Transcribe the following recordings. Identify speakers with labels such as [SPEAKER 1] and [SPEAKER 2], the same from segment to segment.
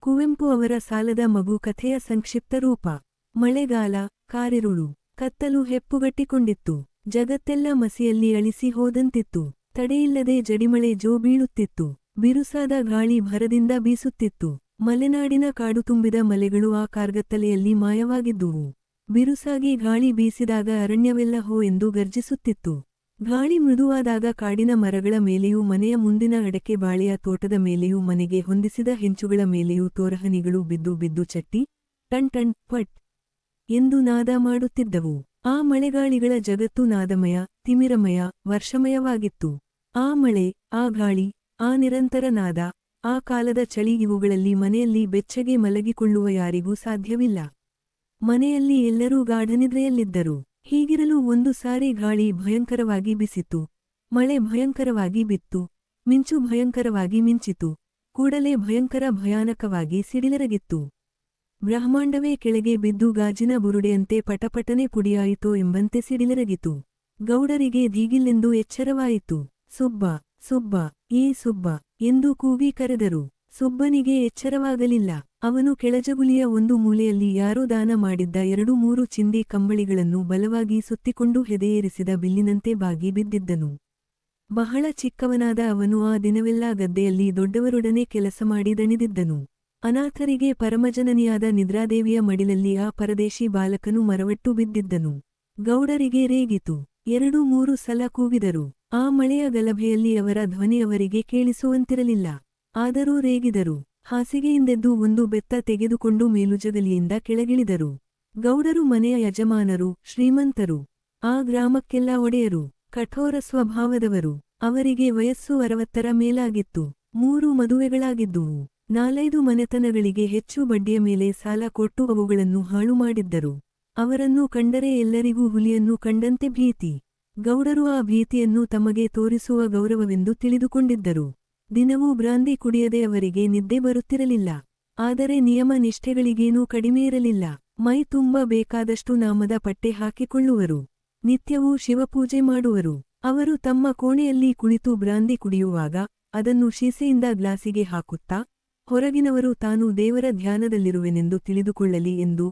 [SPEAKER 1] ಕುವೆಂಪು ಅವರ ಸಾಲದ ಮಗು ಕಥೆಯ ಸಂಕ್ಷಿಪ್ತ ರೂಪ. ಮಳೆಗಾಲ, ಕಾರಿರುಳು, ಕತ್ತಲು ಹೆಪ್ಪುಗಟ್ಟಿಕೊಂಡಿತ್ತು. ಜಗತ್ತೆಲ್ಲ ಮಸಿಯಲ್ಲಿ ಅಳಿಸಿ ಹೋದಂತಿತ್ತು. ತಡೆಯಿಲ್ಲದೆ ಜಡಿಮಳೆ ಜೋ ಬೀಳುತ್ತಿತ್ತು. ಬಿರುಸಾದ ಗಾಳಿ ಭರದಿಂದ ಬೀಸುತ್ತಿತ್ತು. ಮಲೆನಾಡಿನ ಕಾಡು ತುಂಬಿದ ಮಲೆಗಳು ಆ ಕಾರ್ಗತ್ತಲೆಯಲ್ಲಿ ಮಾಯವಾಗಿದ್ದುವು. ಬಿರುಸಾಗಿ ಗಾಳಿ ಬೀಸಿದಾಗ ಅರಣ್ಯವೆಲ್ಲ ಹೋ ಎಂದು ಗರ್ಜಿಸುತ್ತಿತ್ತು. ಗಾಳಿ ಮೃದುವಾದಾಗ ಕಾಡಿನ ಮರಗಳ ಮೇಲೆಯೂ ಮನೆಯ ಮುಂದಿನ ಅಡಕೆ ಬಾಳೆಯ ತೋಟದ ಮೇಲೆಯೂ ಮನೆಗೆ ಹೊಂದಿಸಿದ ಹೆಂಚುಗಳ ಮೇಲೆಯೂ ತೋರಹನಿಗಳು ಬಿದ್ದು ಬಿದ್ದು ಚಟ್ಟಿ ಟಣ್ ಟಣ್ ಪಟ್ ಎಂದು ನಾದ ಮಾಡುತ್ತಿದ್ದವು. ಆ ಮಳೆಗಾಳಿಗಳ ಜಗತ್ತು ನಾದಮಯ, ತಿಮಿರಮಯ, ವರ್ಷಮಯವಾಗಿತ್ತು. ಆ ಮಳೆ, ಆ ಗಾಳಿ, ಆ ನಿರಂತರ ನಾದ, ಆ ಕಾಲದ ಚಳಿ ಇವುಗಳಲ್ಲಿ ಮನೆಯಲ್ಲಿ ಬೆಚ್ಚಗೆ ಮಲಗಿಕೊಳ್ಳುವ ಯಾರಿಗೂ ಸಾಧ್ಯವಿಲ್ಲ. ಮನೆಯಲ್ಲಿ ಎಲ್ಲರೂ ಗಾಢನಿದ್ರೆಯಲ್ಲಿದ್ದರು. ಹೀಗಿರಲು ಒಂದು ಸಾರಿ ಗಾಳಿ ಭಯಂಕರವಾಗಿ ಬಿಸಿತು. ಮಳೆ ಭಯಂಕರವಾಗಿ ಬಿತ್ತು. ಮಿಂಚು ಭಯಂಕರವಾಗಿ ಮಿಂಚಿತು. ಕೂಡಲೇ ಭಯಾನಕವಾಗಿ ಸಿಡಿಲೆರಗಿತ್ತು. ಬ್ರಹ್ಮಾಂಡವೇ ಕೆಳಗೆ ಬಿದ್ದು ಗಾಜಿನ ಬುರುಡೆಯಂತೆ ಪಟಪಟನೆ ಪುಡಿಯಾಯಿತೋ ಎಂಬಂತೆ ಸಿಡಿಲೆರಗಿತು. ಗೌಡರಿಗೆ ದೀಗಿಲ್ಲೆಂದು ಎಚ್ಚರವಾಯಿತು. ಸುಬ್ಬ, ಸುಬ್ಬ, ಏ ಸುಬ್ಬ ಎಂದು ಕೂಗಿ ಕರೆದರು. ಸುಬ್ಬನಿಗೆ ಎಚ್ಚರವಾಗಲಿಲ್ಲ. ಅವನು ಕೆಳಜಗುಲಿಯ ಒಂದು ಮೂಲೆಯಲ್ಲಿ ಯಾರೋ ದಾನ ಮಾಡಿದ್ದ 2-3 ಚಿಂದಿ ಕಂಬಳಿಗಳನ್ನು ಬಲವಾಗಿ ಸುತ್ತಿಕೊಂಡು ಹೆದೆಯೇರಿಸಿದ ಬಿಲ್ಲಿನಂತೆ ಬಾಗಿ ಬಿದ್ದಿದ್ದನು. ಬಹಳ ಚಿಕ್ಕವನಾದ ಅವನು ಆ ದಿನವೆಲ್ಲ ಗದ್ದೆಯಲ್ಲಿ ದೊಡ್ಡವರೊಡನೆ ಕೆಲಸ ಮಾಡಿ ದಣಿದಿದ್ದನು. ಅನಾಥರಿಗೆ ಪರಮಜನನಿಯಾದ ನಿದ್ರಾದೇವಿಯ ಮಡಿಲಲ್ಲಿ ಆ ಪರದೇಶಿ ಬಾಲಕನು ಮರವಟ್ಟು ಬಿದ್ದಿದ್ದನು. ಗೌಡರಿಗೆ ರೇಗಿತು. 2-3 ಸಲ ಕೂಗಿದರು. ಆ ಮಳೆಯ ಗಲಭೆಯಲ್ಲಿ ಅವರ ಧ್ವನಿ ಅವರಿಗೆ ಕೇಳಿಸುವಂತಿರಲಿಲ್ಲ. ಆದರೂ ರೇಗಿದರು. ಹಾಸಿಗೆಯಿಂದೆದ್ದು ಒಂದು ಬೆತ್ತ ತೆಗೆದುಕೊಂಡು ಮೇಲುಜಗಲಿಯಿಂದ ಕೆಳಗಿಳಿದರು. ಗೌಡರು ಮನೆಯ ಯಜಮಾನರು, ಶ್ರೀಮಂತರು. ಆ ಗ್ರಾಮಕ್ಕೆಲ್ಲ ಒಡೆಯರು. ಕಠೋರ ಸ್ವಭಾವದವರು. ಅವರಿಗೆ ವಯಸ್ಸು 60ರ ಮೇಲಾಗಿತ್ತು. 3 ಮದುವೆಗಳಾಗಿದ್ದುವು. 4-5 ಮನೆತನಗಳಿಗೆ ಹೆಚ್ಚು ಬಡ್ಡಿಯ ಮೇಲೆ ಸಾಲ ಕೊಟ್ಟು ಅವುಗಳನ್ನು ಹಾಳು ಮಾಡಿದ್ದರು. ಅವರನ್ನು ಕಂಡರೆ ಎಲ್ಲರಿಗೂ ಹುಲಿಯನ್ನು ಕಂಡಂತೆ ಭೀತಿ. ಗೌಡರು ಆ ಭೀತಿಯನ್ನು ತಮಗೆ ತೋರಿಸುವ ಗೌರವವೆಂದು ತಿಳಿದುಕೊಂಡಿದ್ದರು. ದಿನವೂ ಬ್ರಾಂದಿ ಕುಡಿಯದೆ ಅವರಿಗೆ ನಿದ್ದೆ ಬರುತ್ತಿರಲಿಲ್ಲ. ಆದರೆ ನಿಯಮ ನಿಷ್ಠೆಗಳಿಗೇನೂ ಕಡಿಮೆಯಿರಲಿಲ್ಲ. ಮೈ ತುಂಬ ಬೇಕಾದಷ್ಟು ನಾಮದ ಪಟ್ಟೆ ಹಾಕಿಕೊಳ್ಳುವರು. ನಿತ್ಯವೂ ಶಿವಪೂಜೆ ಮಾಡುವರು. ಅವರು ತಮ್ಮ ಕೋಣೆಯಲ್ಲಿ ಕುಳಿತು ಬ್ರಾಂದಿ ಕುಡಿಯುವಾಗ ಅದನ್ನು ಶೀಸೆಯಿಂದ ಗ್ಲಾಸಿಗೆ ಹಾಕುತ್ತಾ, ಹೊರಗಿನವರು ತಾನು ದೇವರ ಧ್ಯಾನದಲ್ಲಿರುವೆನೆಂದು ತಿಳಿದುಕೊಳ್ಳಲಿ ಎಂದು,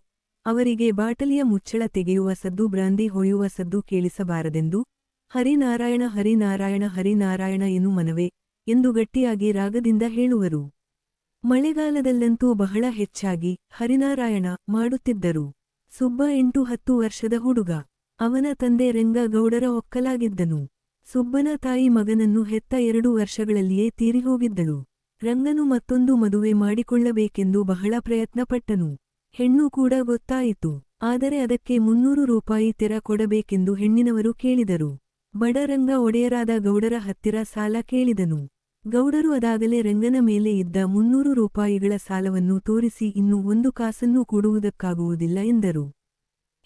[SPEAKER 1] ಅವರಿಗೆ ಬಾಟಲಿಯ ಮುಚ್ಚಳ ತೆಗೆಯುವ ಸದ್ದು ಬ್ರಾಂದಿ ಹೊಯ್ಯುವ ಸದ್ದು ಕೇಳಿಸಬಾರದೆಂದು, ಹರಿನಾರಾಯಣ ಹರಿನಾರಾಯಣ ಹರಿನಾರಾಯಣ ಎನ್ನು ಮನವೇ ಎಂದು ಗಟ್ಟಿಯಾಗಿ ರಾಗದಿಂದ ಹೇಳುವರು. ಮಳೆಗಾಲದಲ್ಲಂತೂ ಬಹಳ ಹೆಚ್ಚಾಗಿ ಹರಿನಾರಾಯಣ ಮಾಡುತ್ತಿದ್ದರು. ಸುಬ್ಬ 8-10 ವರ್ಷದ ಹುಡುಗ. ಅವನ ತಂದೆ ರಂಗ ಗೌಡರ ಒಕ್ಕಲಾಗಿದ್ದನು. ಸುಬ್ಬನ ತಾಯಿ ಮಗನನ್ನು ಹೆತ್ತ 2 ವರ್ಷಗಳಲ್ಲಿಯೇ ತೀರಿಹೋಗಿದ್ದಳು. ರಂಗನು ಮತ್ತೊಂದು ಮದುವೆ ಮಾಡಿಕೊಳ್ಳಬೇಕೆಂದು ಬಹಳ ಪ್ರಯತ್ನಪಟ್ಟನು. ಹೆಣ್ಣು ಕೂಡ ಗೊತ್ತಾಯಿತು. ಆದರೆ ಅದಕ್ಕೆ 300 ರೂಪಾಯಿ ತೆರ ಕೊಡಬೇಕೆಂದು ಹೆಣ್ಣಿನವರು ಕೇಳಿದರು. ಬಡ ರಂಗ ಒಡೆಯರಾದ ಗೌಡರ ಹತ್ತಿರ ಸಾಲ ಕೇಳಿದನು. ಗೌಡರು ಅದಾಗಲೇ ರಂಗನ ಮೇಲೆ ಇದ್ದ 300 ರೂಪಾಯಿಗಳ ಸಾಲವನ್ನು ತೋರಿಸಿ ಇನ್ನು 1 ಕಾಸನ್ನೂ ಕೊಡುವುದಕ್ಕಾಗುವುದಿಲ್ಲ ಎಂದರು.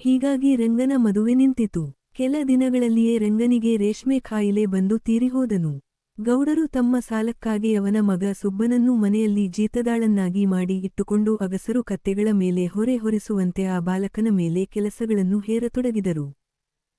[SPEAKER 1] ಹೀಗಾಗಿ ರಂಗನ ಮದುವೆ ನಿಂತಿತು. ಕೆಲ ದಿನಗಳಲ್ಲಿಯೇ ರಂಗನಿಗೆ ರೇಷ್ಮೆ ಕಾಯಿಲೆ ಬಂದು ತೀರಿಹೋದನು. ಗೌಡರು ತಮ್ಮ ಸಾಲಕ್ಕಾಗಿ ಅವನ ಮಗ ಸುಬ್ಬನನ್ನು ಮನೆಯಲ್ಲಿ ಜೀತದಾಳನ್ನಾಗಿ ಮಾಡಿ ಇಟ್ಟುಕೊಂಡು ಅಗಸರು ಕತ್ತೆಗಳ ಮೇಲೆ ಹೊರೆ ಹೊರಿಸುವಂತೆ ಆ ಬಾಲಕನ ಮೇಲೆ ಕೆಲಸಗಳನ್ನು ಹೇರತೊಡಗಿದರು.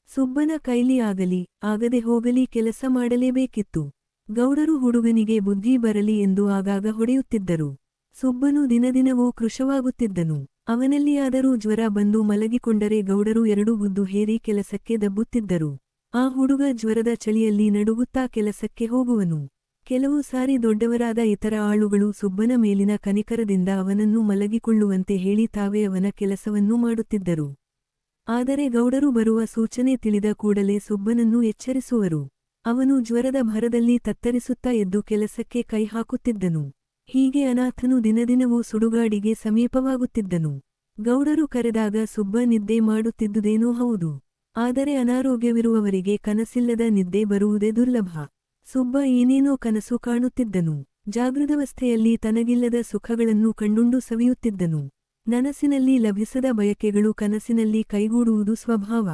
[SPEAKER 1] ಸುಬ್ಬನ ಕೈಲಿ ಆಗಲಿ ಆಗದೆ ಹೋಗಲಿ ಕೆಲಸ ಮಾಡಲೇಬೇಕಿತ್ತು. ಗೌಡರು ಹುಡುಗನಿಗೆ ಬುದ್ಧಿ ಬರಲಿ ಎಂದು ಆಗಾಗ ಹೊಡೆಯುತ್ತಿದ್ದರು. ಸುಬ್ಬನು ದಿನದಿನವೂ ಕೃಶವಾಗುತ್ತಿದ್ದನು. ಅವನಲ್ಲಿಯಾದರೂ ಜ್ವರ ಬಂದು ಮಲಗಿಕೊಂಡರೆ ಗೌಡರು 2 ಗುದ್ದು ಹೇರಿ ಕೆಲಸಕ್ಕೆ ದಬ್ಬುತ್ತಿದ್ದರು. ಆ ಹುಡುಗ ಜ್ವರದ ಚಳಿಯಲ್ಲಿ ನಡುಗುತ್ತಾ ಕೆಲಸಕ್ಕೆ ಹೋಗುವನು. ಕೆಲವು ಸಾರಿ ದೊಡ್ಡವರಾದ ಇತರ ಆಳುಗಳು ಸುಬ್ಬನ ಮೇಲಿನ ಕನಿಕರದಿಂದ ಅವನನ್ನು ಮಲಗಿಕೊಳ್ಳುವಂತೆ ಹೇಳಿ ತಾವೇ ಅವನ ಕೆಲಸವನ್ನೂ ಮಾಡುತ್ತಿದ್ದರು. ಆದರೆ ಗೌಡರು ಬರುವ ಸೂಚನೆ ತಿಳಿದ ಕೂಡಲೇ ಸುಬ್ಬನನ್ನು ಎಚ್ಚರಿಸುವರು. ಅವನು ಜ್ವರದ ಭರದಲ್ಲಿ ತತ್ತರಿಸುತ್ತಾ ಎದ್ದು ಕೆಲಸಕ್ಕೆ ಕೈ ಹಾಕುತ್ತಿದ್ದನು. ಹೀಗೆ ಅನಾಥನು ದಿನದಿನವೂ ಸುಡುಗಾಡಿಗೆ ಸಮೀಪವಾಗುತ್ತಿದ್ದನು. ಗೌಡರು ಕರೆದಾಗ ಸುಬ್ಬ ನಿದ್ದೆ ಮಾಡುತ್ತಿದ್ದುದೇನೋ ಹೌದು. ಆದರೆ ಅನಾರೋಗ್ಯವಿರುವವರಿಗೆ ಕನಸಿಲ್ಲದ ನಿದ್ದೆ ಬರುವುದೇ ದುರ್ಲಭ. ಸುಬ್ಬ ಏನೇನೋ ಕನಸು ಕಾಣುತ್ತಿದ್ದನು. ಜಾಗೃತವಸ್ಥೆಯಲ್ಲಿ ತನಗಿಲ್ಲದ ಸುಖಗಳನ್ನು ಕಂಡುಂಡು ಸವಿಯುತ್ತಿದ್ದನು. ನನಸಿನಲ್ಲಿ ಲಭಿಸದ ಬಯಕೆಗಳು ಕನಸಿನಲ್ಲಿ ಕೈಗೂಡುವುದು ಸ್ವಭಾವ.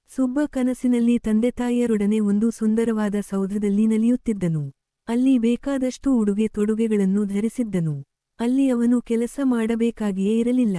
[SPEAKER 1] ಸುಬ್ಬ ಕನಸಿನಲ್ಲಿ ತಂದೆತಾಯಿಯರೊಡನೆ ಒಂದು ಸುಂದರವಾದ ಸೌಧದಲ್ಲಿ ನಲಿಯುತ್ತಿದ್ದನು. ಅಲ್ಲಿ ಬೇಕಾದಷ್ಟು ಉಡುಗೆ ತೊಡುಗೆಗಳನ್ನು ಧರಿಸಿದ್ದನು. ಅಲ್ಲಿ ಅವನು ಕೆಲಸ ಮಾಡಬೇಕಾಗಿಯೇ ಇರಲಿಲ್ಲ.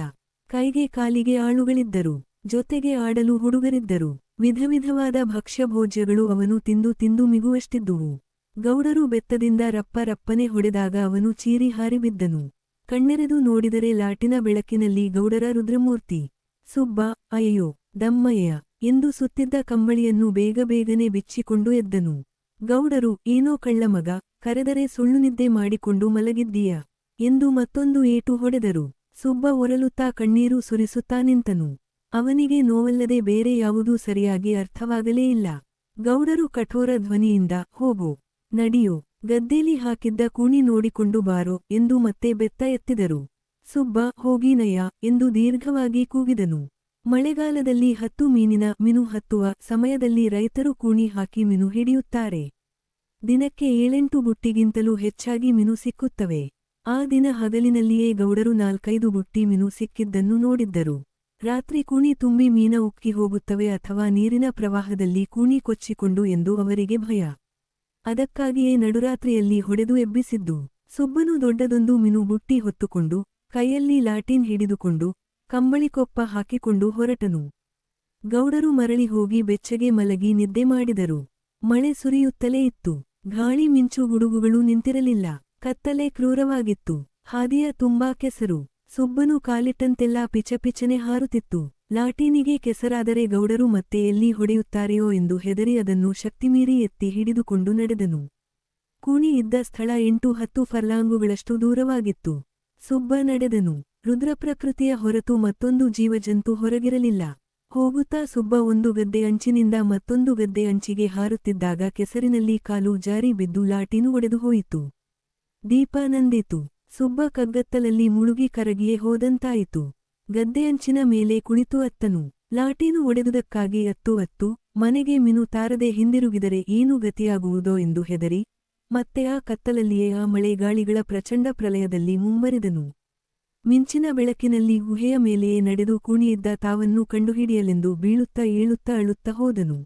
[SPEAKER 1] ಕೈಗೆ ಕಾಲಿಗೆ ಆಳುಗಳಿದ್ದರು. ಜೊತೆಗೆ ಆಡಲು ಹುಡುಗರಿದ್ದರು. ವಿಧವಿಧವಾದ ಭಕ್ಷ್ಯಭೋಜ್ಯಗಳು ಅವನು ತಿಂದು ತಿಂದು ಮಿಗುವಷ್ಟಿದ್ದುವು. ಗೌಡರು ಬೆತ್ತದಿಂದ ರಪ್ಪ ರಪ್ಪನೆ ಹೊಡೆದಾಗ ಅವನು ಚೀರಿ ಹಾರಿಬಿದ್ದನು. ಕಣ್ಣೆರೆದು ನೋಡಿದರೆ ಲಾಟಿನ ಬೆಳಕಿನಲ್ಲಿ ಗೌಡರ ರುದ್ರಮೂರ್ತಿ. ಸುಬ್ಬ, ಅಯ್ಯೋ, ದಮ್ಮಯ್ಯ ಎಂದು ಸುತ್ತಿದ್ದ ಕಂಬಳಿಯನ್ನು ಬೇಗಬೇಗನೆ ಬಿಚ್ಚಿಕೊಂಡು ಎದ್ದನು. ಗೌಡರು, ಏನೋ ಕಳ್ಳಮಗ, ಕರೆದರೆ ಸುಳ್ಳು ನಿದ್ದೆ ಮಾಡಿಕೊಂಡು ಮಲಗಿದ್ದೀಯ ಎಂದು ಮತ್ತೊಂದು ಏಟು ಹೊಡೆದರು. ಸುಬ್ಬ ಒರಲುತ್ತಾ ಕಣ್ಣೀರು ಸುರಿಸುತ್ತಾ ನಿಂತನು. ಅವನಿಗೆ ನೋವಲ್ಲದೆ ಬೇರೆ ಯಾವುದೂ ಸರಿಯಾಗಿ ಅರ್ಥವಾಗಲೇ ಇಲ್ಲ. ಗೌಡರು ಕಠೋರ ಧ್ವನಿಯಿಂದ, ಹೋಗೋ, ನಡಿಯೋ, ಗದ್ದೇಲಿ ಹಾಕಿದ್ದ ಕೂಣಿ ನೋಡಿಕೊಂಡು ಬಾರೋ ಎಂದು ಮತ್ತೆ ಬೆತ್ತ ಎತ್ತಿದರು. ಸುಬ್ಬ, ಹೋಗೀನಯ್ಯ ಎಂದು ದೀರ್ಘವಾಗಿ ಕೂಗಿದನು. ಮಳೆಗಾಲದಲ್ಲಿ 10 ಮೀನಿನ ಮಿನು ಹತ್ತುವ ಸಮಯದಲ್ಲಿ ರೈತರು ಕೂಣಿ ಹಾಕಿ ಮೀನು ಹಿಡಿಯುತ್ತಾರೆ. ದಿನಕ್ಕೆ 7-8 ಬುಟ್ಟಿಗಿಂತಲೂ ಹೆಚ್ಚಾಗಿ ಮೀನು ಸಿಕ್ಕುತ್ತವೆ. ಆ ದಿನ ಹಗಲಿನಲ್ಲಿಯೇ ಗೌಡರು 4-5 ಬುಟ್ಟಿ ಮೀನು ಸಿಕ್ಕಿದ್ದನ್ನು ನೋಡಿದ್ದರು. ರಾತ್ರಿ ಕೂಣಿ ತುಂಬಿ ಮೀನ ಉಕ್ಕಿ ಹೋಗುತ್ತವೆ ಅಥವಾ ನೀರಿನ ಪ್ರವಾಹದಲ್ಲಿ ಕೂಣಿ ಕೊಚ್ಚಿಕೊಂಡು ಎಂದು ಅವರಿಗೆ ಭಯ. ಅದಕ್ಕಾಗಿಯೇ ನಡುರಾತ್ರಿಯಲ್ಲಿ ಹೊಡೆದು ಎಬ್ಬಿಸಿದ್ದು. ಸುಬ್ಬನು ದೊಡ್ಡದೊಂದು ಮೀನು ಬುಟ್ಟಿ ಹೊತ್ತುಕೊಂಡು, ಕೈಯಲ್ಲಿ ಲಾಟೀನ್ ಹಿಡಿದುಕೊಂಡು, ಕಂಬಳಿಕೊಪ್ಪ ಹಾಕಿಕೊಂಡು ಹೊರಟನು. ಗೌಡರು ಮರಳಿ ಹೋಗಿ ಬೆಚ್ಚಗೆ ಮಲಗಿ ನಿದ್ದೆ ಮಾಡಿದರು. ಮಳೆ ಸುರಿಯುತ್ತಲೇ ಇತ್ತು. ಗಾಳಿ ಮಿಂಚು ಗುಡುಗುಗಳು ನಿಂತಿರಲಿಲ್ಲ. ಕತ್ತಲೆ ಕ್ರೂರವಾಗಿತ್ತು. ಹಾದಿಯ ತುಂಬಾ ಕೆಸರು. ಸುಬ್ಬನು ಕಾಲಿಟ್ಟಂತೆಲ್ಲ ಪಿಚಪಿಚನೆ ಹಾರುತ್ತಿತ್ತು. ಲಾಟೀನಿಗೆ ಕೆಸರಾದರೆ ಗೌಡರು ಮತ್ತೆ ಎಲ್ಲಿ ಹೊಡೆಯುತ್ತಾರೆಯೋ ಎಂದು ಹೆದರಿ ಅದನ್ನು ಶಕ್ತಿಮೀರಿ ಎತ್ತಿ ಹಿಡಿದುಕೊಂಡು ನಡೆದನು. ಕೂಣಿ ಇದ್ದ ಸ್ಥಳ 8-10 ಫರ್ಲಾಂಗುಗಳಷ್ಟು ದೂರವಾಗಿತ್ತು. ಸುಬ್ಬ ನಡೆದನು. ರುದ್ರಪ್ರಕೃತಿಯ ಹೊರತು ಮತ್ತೊಂದು ಜೀವಜಂತು ಹೊರಗಿರಲಿಲ್ಲ. ಹೋಗುತ್ತಾ ಸುಬ್ಬ ಒಂದು ಗದ್ದೆ ಅಂಚಿನಿಂದ ಮತ್ತೊಂದು ಗದ್ದೆ ಅಂಚಿಗೆ ಹಾರುತ್ತಿದ್ದಾಗ ಕೆಸರಿನಲ್ಲಿ ಕಾಲು ಜಾರಿ ಬಿದ್ದು ಲಾಟೀನು ಒಡೆದು ಹೋಯಿತು. ದೀಪ ನಂದಿತು. ಸುಬ್ಬ ಕಗ್ಗತ್ತಲಲ್ಲಿ ಮುಳುಗಿ ಕರಗಿಯೇ ಹೋದಂತಾಯಿತು. ಗದ್ದೆಯಂಚಿನ ಮೇಲೆ ಕುಳಿತು ಅತ್ತನು. ಲಾಟೀನು ಒಡೆದುದಕ್ಕಾಗಿ ಅತ್ತು ಮನೆಗೆ ಮಿನು ತಾರದೆ ಹಿಂದಿರುಗಿದರೆ ಏನು ಗತಿಯಾಗುವುದೋ ಎಂದು ಹೆದರಿ ಮತ್ತೆ ಆ ಕತ್ತಲಲ್ಲಿಯೇ ಆ ಮಳೆಗಾಳಿಗಳ ಪ್ರಚಂಡ ಪ್ರಲಯದಲ್ಲಿ ಮುಂಬರಿದನು. ಮಿಂಚಿನ ಬೆಳಕಿನಲ್ಲಿ ಗುಹೆಯ ಮೇಲೆಯೇ ನಡೆದು ಕೂಣಿಯಿದ್ದ ತಾವನ್ನು ಕಂಡುಹಿಡಿಯಲೆಂದು ಬೀಳುತ್ತಾ ಏಳುತ್ತಾ ಅಳುತ್ತಾ ಹೋದನು.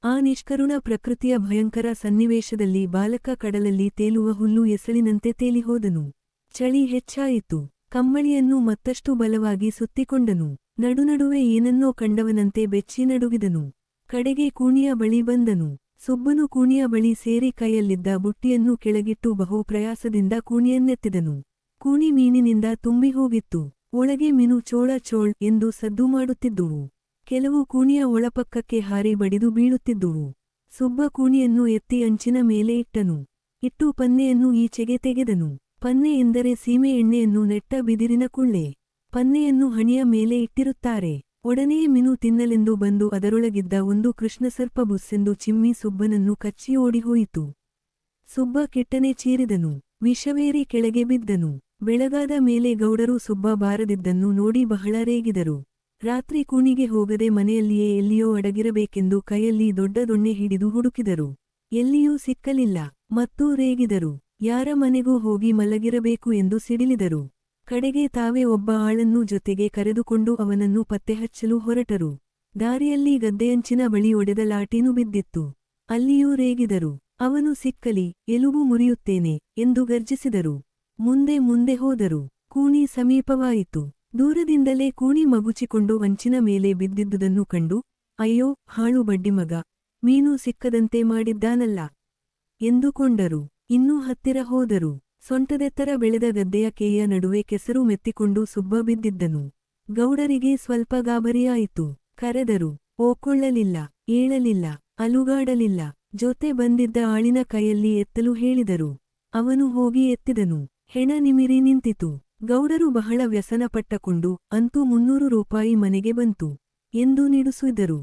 [SPEAKER 1] ಆ ನಿಷ್ಕರುಣ ಪ್ರಕೃತಿಯ ಭಯಂಕರ ಸನ್ನಿವೇಶದಲ್ಲಿ ಬಾಲಕ ಕಡಲಲ್ಲಿ ತೇಲುವ ಹುಲ್ಲು ಎಸಳಿನಂತೆ ತೇಲಿಹೋದನು. ಚಳಿ ಹೆಚ್ಚಾಯಿತು. ಕಂಬಳಿಯನ್ನು ಮತ್ತಷ್ಟು ಬಲವಾಗಿ ಸುತ್ತಿಕೊಂಡನು. ನಡುನಡುವೆ ಏನನ್ನೋ ಕಂಡವನಂತೆ ಬೆಚ್ಚಿ ನಡುಗಿದನು. ಕಡೆಗೆ ಕೂಣಿಯ ಬಳಿ ಬಂದನು. ಸುಬ್ಬನು ಕೂಣಿಯ ಬಳಿ ಸೇರಿ ಕೈಯಲ್ಲಿದ್ದ ಬುಟ್ಟಿಯನ್ನು ಕೆಳಗಿಟ್ಟು ಬಹು ಪ್ರಯಾಸದಿಂದ ಕೂಣಿಯನ್ನೆತ್ತಿದನು. ಕೂಣಿ ಮೀನಿನಿಂದ ತುಂಬಿ ಹೋಗಿತ್ತು. ಒಳಗೆ ಮೀನು ಚೋಳ ಚೋಳ್ ಎಂದು ಸದ್ದು ಮಾಡುತ್ತಿದ್ದುವು. ಕೆಲವು ಕೂಣಿಯ ಒಳಪಕ್ಕಕ್ಕೆ ಹಾರಿ ಬಡಿದು ಬೀಳುತ್ತಿದ್ದುವು. ಸುಬ್ಬ ಕೂಣಿಯನ್ನು ಎತ್ತಿ ಅಂಚಿನ ಮೇಲೆ ಇಟ್ಟನು. ಇಟ್ಟು ಪನ್ನೆಯನ್ನು ಈಚೆಗೆ ತೆಗೆದನು. ಪನ್ನೆ ಎಂದರೆ ಸೀಮೆ ಎಣ್ಣೆಯನ್ನು ನೆಟ್ಟ ಬಿದಿರಿನ ಕುಳ್ಳೆ. ಪನ್ನೆಯನ್ನು ಹಣಿಯ ಮೇಲೆ ಇಟ್ಟಿರುತ್ತಾರೆ. ಒಡನೆಯೇ ಮೀನು ತಿನ್ನಲೆಂದು ಬಂದು ಅದರೊಳಗಿದ್ದ ಒಂದು ಕೃಷ್ಣಸರ್ಪ ಬುಸ್ಸೆಂದು ಚಿಮ್ಮಿ ಸುಬ್ಬನನ್ನು ಕಚ್ಚಿ ಓಡಿಹೋಯಿತು. ಸುಬ್ಬ ಕೆಟ್ಟನೆ ಚೀರಿದನು. ವಿಷವೇರಿ ಕೆಳಗೆ ಬಿದ್ದನು. ಬೆಳಗಾದ ಮೇಲೆ ಗೌಡರು ಸುಬ್ಬ ಬಾರದಿದ್ದನ್ನು ನೋಡಿ ಬಹಳ ರೇಗಿದರು. ರಾತ್ರಿ ಕೂಣಿಗೆ ಹೋಗದೆ ಮನೆಯಲ್ಲಿಯೇ ಎಲ್ಲಿಯೋ ಅಡಗಿರಬೇಕೆಂದು ಕೈಯಲ್ಲಿ ದೊಡ್ಡ ದೊಣ್ಣೆ ಹಿಡಿದು ಹುಡುಕಿದರು. ಎಲ್ಲಿಯೂ ಸಿಕ್ಕಲಿಲ್ಲ. ಮತ್ತೂ ರೇಗಿದರು. ಯಾರ ಮನೆಗೂ ಹೋಗಿ ಮಲಗಿರಬೇಕು ಎಂದು ಸಿಡಿಲಿದರು. ಕಡೆಗೆ ತಾವೇ ಒಬ್ಬ ಆಳನ್ನು ಜೊತೆಗೆ ಕರೆದುಕೊಂಡು ಅವನನ್ನು ಪತ್ತೆಹಚ್ಚಲು ಹೊರಟರು. ದಾರಿಯಲ್ಲಿ ಗದ್ದೆಯಂಚಿನ ಬಳಿ ಒಡೆದ ಲಾಟೀನು ಬಿದ್ದಿತ್ತು. ಅಲ್ಲಿಯೂ ರೇಗಿದರು. ಅವನು ಸಿಕ್ಕಲಿ, ಎಲುಬು ಮುರಿಯುತ್ತೇನೆ ಎಂದು ಗರ್ಜಿಸಿದರು. ಮುಂದೆ ಮುಂದೆ ಹೋದರು. ಕೂಣಿ ಸಮೀಪವಾಯಿತು. ದೂರದಿಂದಲೇ ಕೂಣಿ ಮಗುಚಿಕೊಂಡು ಅಂಚಿನ ಮೇಲೆ ಬಿದ್ದಿದ್ದುದನ್ನು ಕಂಡು, ಅಯ್ಯೋ, ಹಾಳು ಬಡ್ಡಿಮಗ, ಮೀನು ಸಿಕ್ಕದಂತೆ ಮಾಡಿದ್ದಾನಲ್ಲ ಎಂದುಕೊಂಡರು. ಇನ್ನೂ ಹತ್ತಿರ ಹೋದರು. ಸೊಂಟದೆತ್ತರ ಬೆಳೆದ ಗದ್ದೆಯ ಕೇಯ ನಡುವೆ ಕೆಸರು ಮೆತ್ತಿಕೊಂಡು ಸುಬ್ಬ ಬಿದ್ದಿದ್ದನು. ಗೌಡರಿಗೆ ಸ್ವಲ್ಪ ಗಾಬರಿಯಾಯಿತು. ಕರೆದರು. ಓಕೊಳ್ಳಲಿಲ್ಲ, ಏಳಲಿಲ್ಲ, ಅಲುಗಾಡಲಿಲ್ಲ. ಜೊತೆ ಬಂದಿದ್ದ ಆಳಿನ ಕೈಯಲ್ಲಿ ಎತ್ತಲು ಹೇಳಿದರು. ಅವನು ಹೋಗಿ ಎತ್ತಿದನು. ಹೆಣ ನಿಮಿರಿ ನಿಂತಿತು. ಗೌಡರು ಬಹಳ ವ್ಯಸನಪಟ್ಟಕೊಂಡು, ಅಂತೂ 300 ರೂಪಾಯಿ ಮನೆಗೆ ಬಂತು ಎಂದು ನಿಡುಸಿದರು.